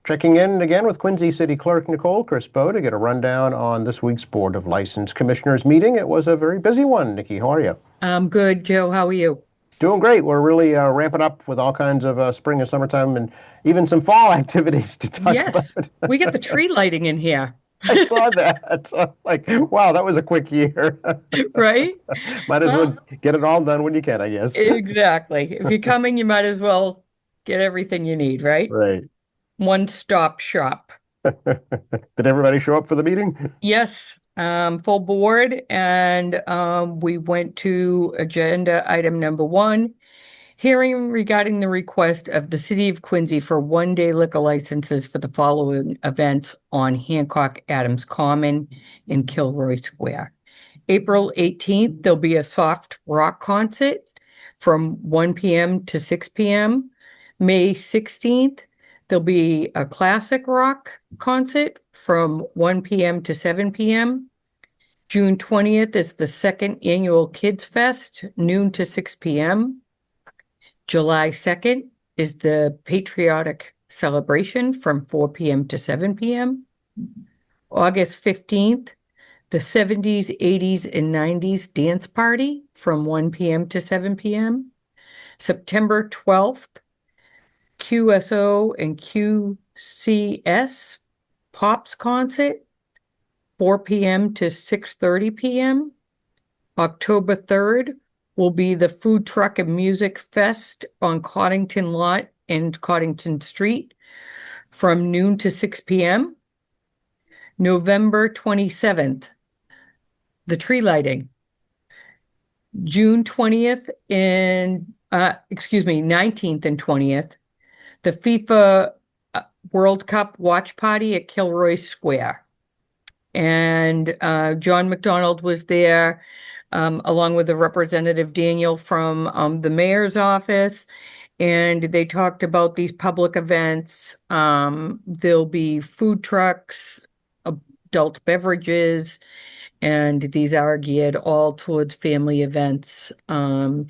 Checking in again with Quincy City Clerk Nicole Crispo to get a rundown on this week's Board of License Commissioners meeting. It was a very busy one. Nikki, how are you? I'm good, Joe. How are you? Doing great. We're really ramping up with all kinds of spring and summertime and even some fall activities to talk about. Yes, we got the tree lighting in here, I saw that. So I'm like, wow, that was a quick year. right? Might as well Well, get it all done when you can, I guess. exactly. If you're coming, you might as well get everything you need, right? Right. One-stop shop. Did everybody show up for the meeting? Yes, full board, and we went to agenda item number 1, hearing regarding the request of the City of Quincy for one-day liquor licenses for the following events on Hancock Adams Common in Kilroy Square. April 18th, there'll be a soft rock concert from 1 p.m. to 6 p.m. May 16th, there'll be a classic rock concert from 1 p.m. to 7 p.m. June 20th is the second annual Kids Fest, noon to 6 p.m. July 2nd is the Patriotic Celebration from 4 p.m. to 7 p.m. August 15th, the 70s, 80s, and 90s dance party from 1 p.m. to 7 p.m. September 12th, QSO and QCS Pops concert, 4 p.m. to 6:30 p.m. October 3rd will be the Food Truck and Music Fest on Coddington Lot and Coddington Street from noon to 6 p.m. November 27th, the tree lighting. June 20th and 19th and 20th, the FIFA World Cup watch party at Kilroy Square. And John McDonald was there, along with the representative Daniel from the mayor's office. And they talked about these public events. There'll be food trucks, adult beverages, and these are geared all towards family events. And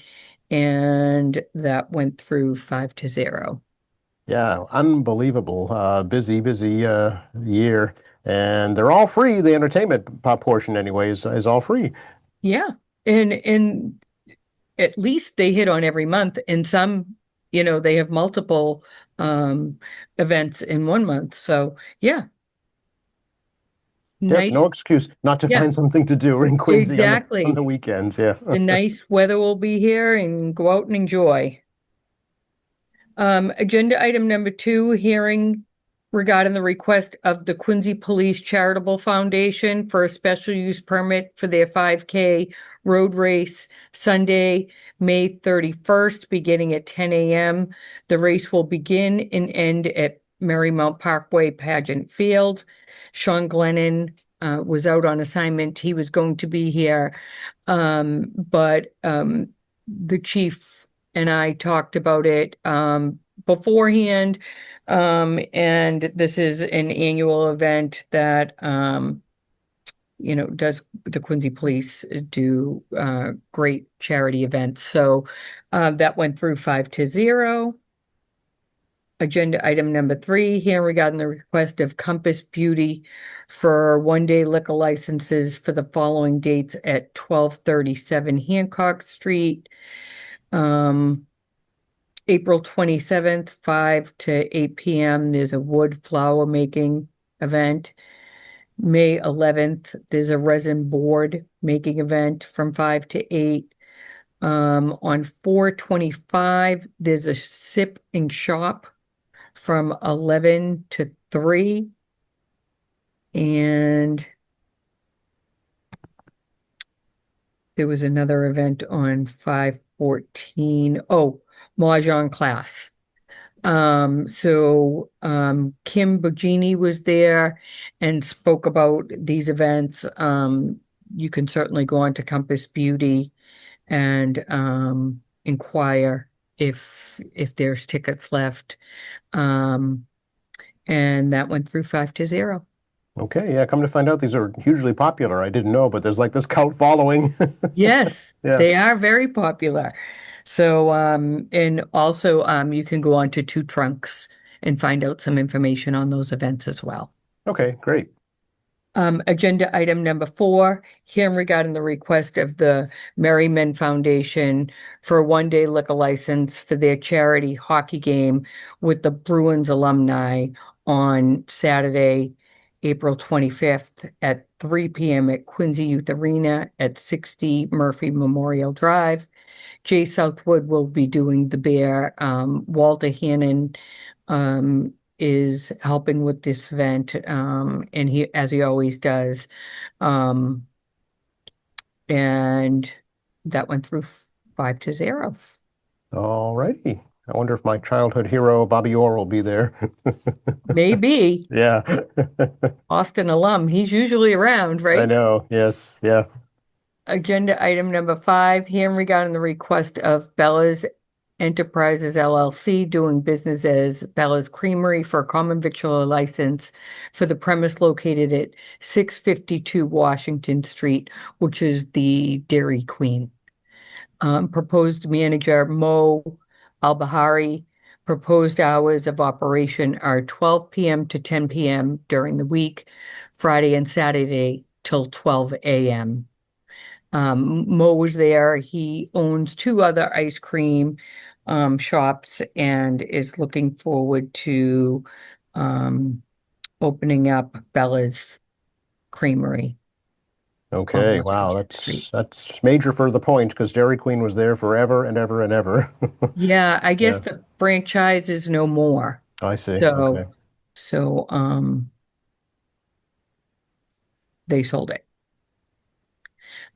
that went through 5-0. Yeah, unbelievable. Busy year. And they're all free. The entertainment portion, anyways, is all free. Yeah. And at least they hit on every month. And some, they have multiple events in one month. So yeah, Yep, no nice. excuse not to Yeah, find something to do in Quincy on the exactly. weekends. Yeah. The nice weather will be here and go out and enjoy. Agenda item number 2, hearing regarding the request of the Quincy Police Charitable Foundation for a special use permit for their 5K road race Sunday, May 31st, beginning at 10 a.m. The race will begin and end at Marymount Parkway Pageant Field. Sean Glennon was out on assignment. He was going to be here, but the chief and I talked about it beforehand, and this is an annual event that does the Quincy Police do great charity events. So that went through 5-0. Agenda item number 3, here regarding the request of Compass Beauty for one-day liquor licenses for the following dates at 1237 Hancock Street. April 27th, 5 to 8 p.m., there's a wood flower making event. May 11th, there's a resin board making event from 5 to 8. On 4/25, there's a sip and shop from 11 to 3. And there was another event on 5/14. Oh, Mahjong class. So Kim Bogini was there and spoke about these events. You can certainly go on to Compass Beauty and inquire if there's tickets left. And that went through 5-0. Okay, yeah, come to find out, these are hugely popular. I didn't know, but there's like this cult following. Yes, Yeah. they are very popular. So, and also you can go on to Two Trunks and find out some information on those events as well. Okay, great. Agenda item number 4, hearing regarding the request of the Merry Men Foundation for a one-day liquor license for their charity hockey game with the Bruins alumni on Saturday, April 25th at 3 p.m. at Quincy Youth Arena at 60 Murphy Memorial Drive. Jay Southwood will be doing the beer. Walter Hannon is helping with this event, and he, as he always does. Um, and that went through 5-0. All righty. I wonder if my childhood hero, Bobby Orr, will be there. Maybe Yeah, Austin alum. He's usually around, I right? know. Yes, yeah. Agenda item number 5, hearing regarding the request of Bella's Enterprises LLC doing business as Bella's Creamery for a common victualler license for the premise located at 652 Washington Street, which is the Dairy Queen. Proposed manager Mo Albahari. Proposed hours of operation are 12 p.m. to 10 p.m. during the week, Friday and Saturday till 12 a.m. Mo was there. He owns 2 other ice cream shops and is looking forward to opening up Bella's Creamery on Okay, wow, Washington Street. that's major for the point because Dairy Queen was there forever and ever and ever. Yeah, I guess Yeah, the franchise is no more. I see. Okay. So, so they sold it.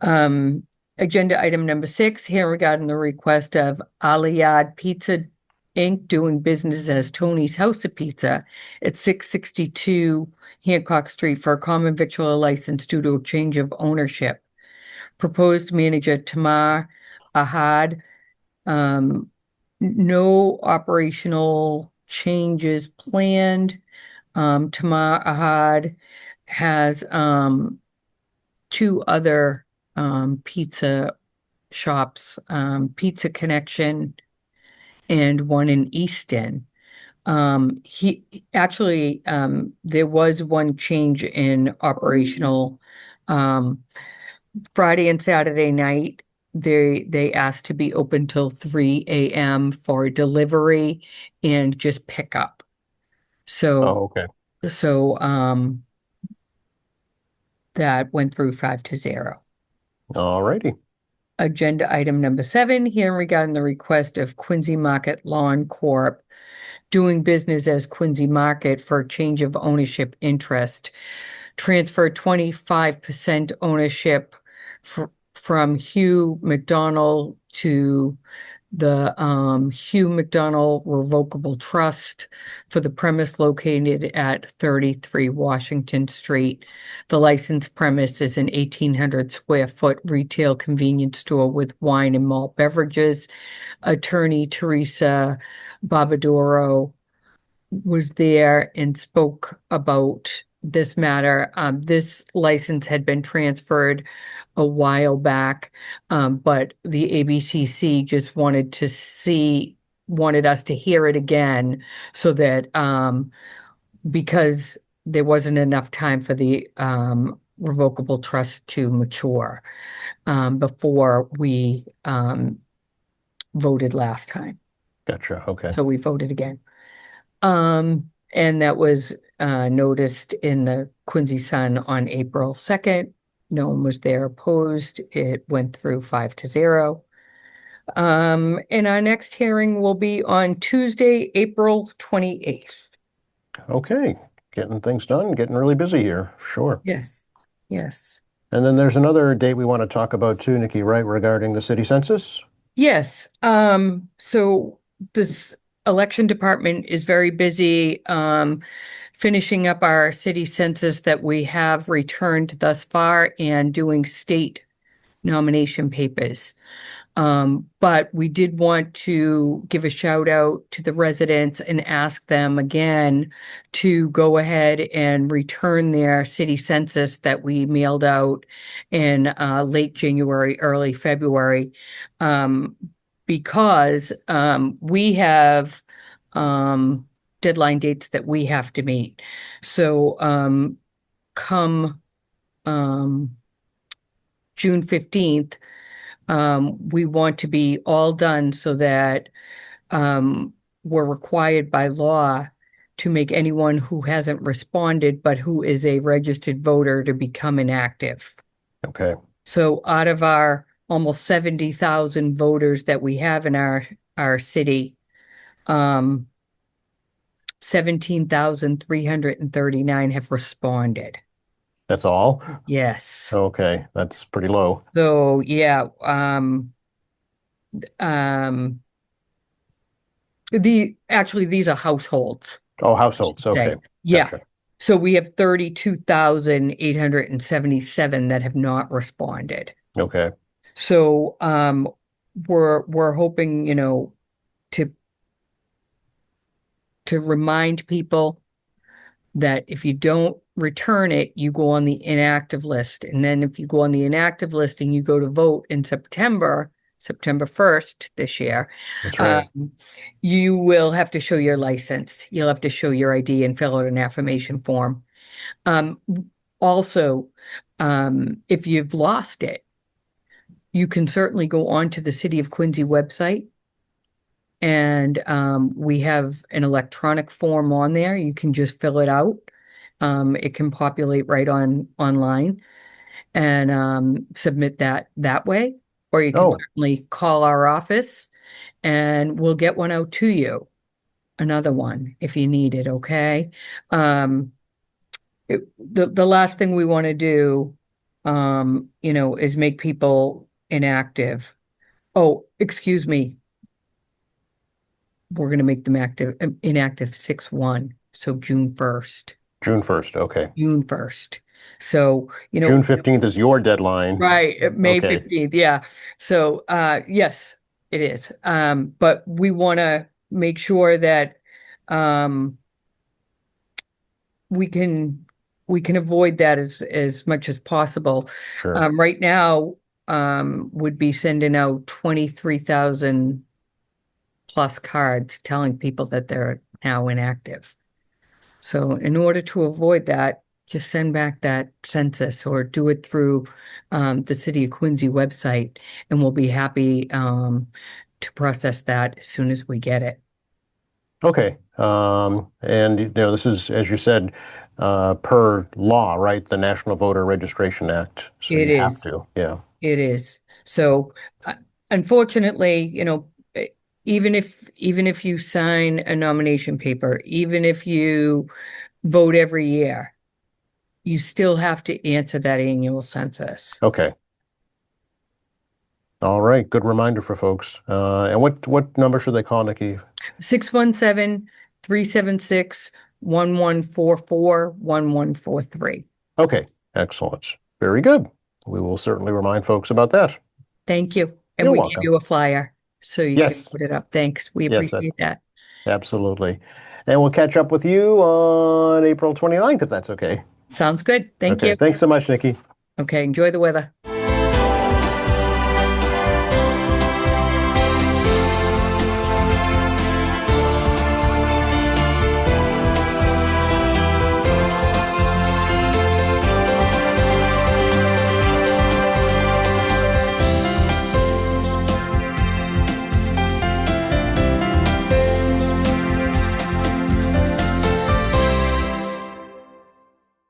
Um, Agenda item number 6, here regarding the request of Aliyad Pizza Inc. doing business as Tony's House of Pizza at 662 Hancock Street for a common victualler license due to a change of ownership. Proposed manager Tamar Ahad. No operational changes planned. Tamar Ahad has 2 other pizza shops, Pizza Connection and one in Easton. He actually, there was one change in operational. Friday and Saturday night, they asked to be open till 3 a.m. for delivery and just pick up. So, Oh, okay. so that went through 5-0. All righty. Agenda item number 7, here regarding the request of Quincy Market Lawn Corp. doing business as Quincy Market for a change of ownership interest. Transfer 25% ownership from Hugh McDonald to the Hugh McDonald Revocable Trust for the premise located at 33 Washington Street. The licensed premise is an 1,800 square foot retail convenience store with wine and malt beverages. Attorney Teresa Barbadoro was there and spoke about this matter. This license had been transferred a while back, but the ABCC just wanted us to hear it again so that because there wasn't enough time for the revocable trust to mature before we voted last time. Gotcha. Okay. So we voted again. And that was noticed in the Quincy Sun on April 2nd. No one was there opposed. It went through 5-0. And our next hearing will be on Tuesday, April 28th. Okay. Getting things done, getting really busy here. Sure. Yes. Yes. And then there's another date we want to talk about too, Nikki, right, regarding the city census? Yes. So this election department is very busy finishing up our city census that we have returned thus far and doing state nomination papers. But we did want to give a shout out to the residents and ask them again to go ahead and return their city census that we mailed out in late January, early February, because we have deadline dates that we have to meet. So come um, June 15th, we want to be all done so that we're required by law to make anyone who hasn't responded but who is a registered voter to become inactive. Okay. So out of our almost 70,000 voters that we have in our city, 17,339 have responded. That's all? Yes. Okay. That's pretty low. So yeah, um, these are households, Oh, I should households. Okay. say. Yeah. Gotcha. So we have 32,877 that have not responded. Okay. So we're hoping, to remind people that if you don't return it, you go on the inactive list. And then if you go on the inactive list and you go to vote in September 1st this year, That's right. um, you will have to show your license. You'll have to show your ID and fill out an affirmation form. Um, Also, if you've lost it, you can certainly go onto the City of Quincy website, and we have an electronic form on there. You can just fill it out. It can populate right online and submit that way. Or you can Oh, certainly call our office and we'll get one out to you, another one if you need it, okay? Um, the last thing we want to do, is make people inactive. Oh, excuse me. We're going to make them inactive 6/1, so June 1st. June 1st. Okay. June 1st. So, June 15th is your deadline. right, May Okay. 15th, yeah. So, yes, it is. But we want to make sure that um we can avoid that as much as possible. Sure. Right now, would be sending out 23,000 plus cards telling people that they're now inactive. So in order to avoid that, just send back that census or do it through the City of Quincy website, and we'll be happy to process that as soon as we get it. Okay. And this is, as you said, per law, right? The National Voter Registration Act. So It you have is. to. Yeah. It is. So unfortunately, even if you sign a nomination paper, even if you vote every year, you still have to answer that annual census. Okay. All right. Good reminder for folks. And what number should they call, Nikki? 617-376-1144-1143. Okay. Excellent. Very good. We will certainly remind folks about that. Thank you. And You're we gave welcome. you a flyer so you can Yes. put it up. Thanks. We Yes, that appreciate that. absolutely. And we'll catch up with you on April 29th, if that's okay. Sounds good. Thank Okay. you. Thanks so much, Nikki. Okay, enjoy the weather.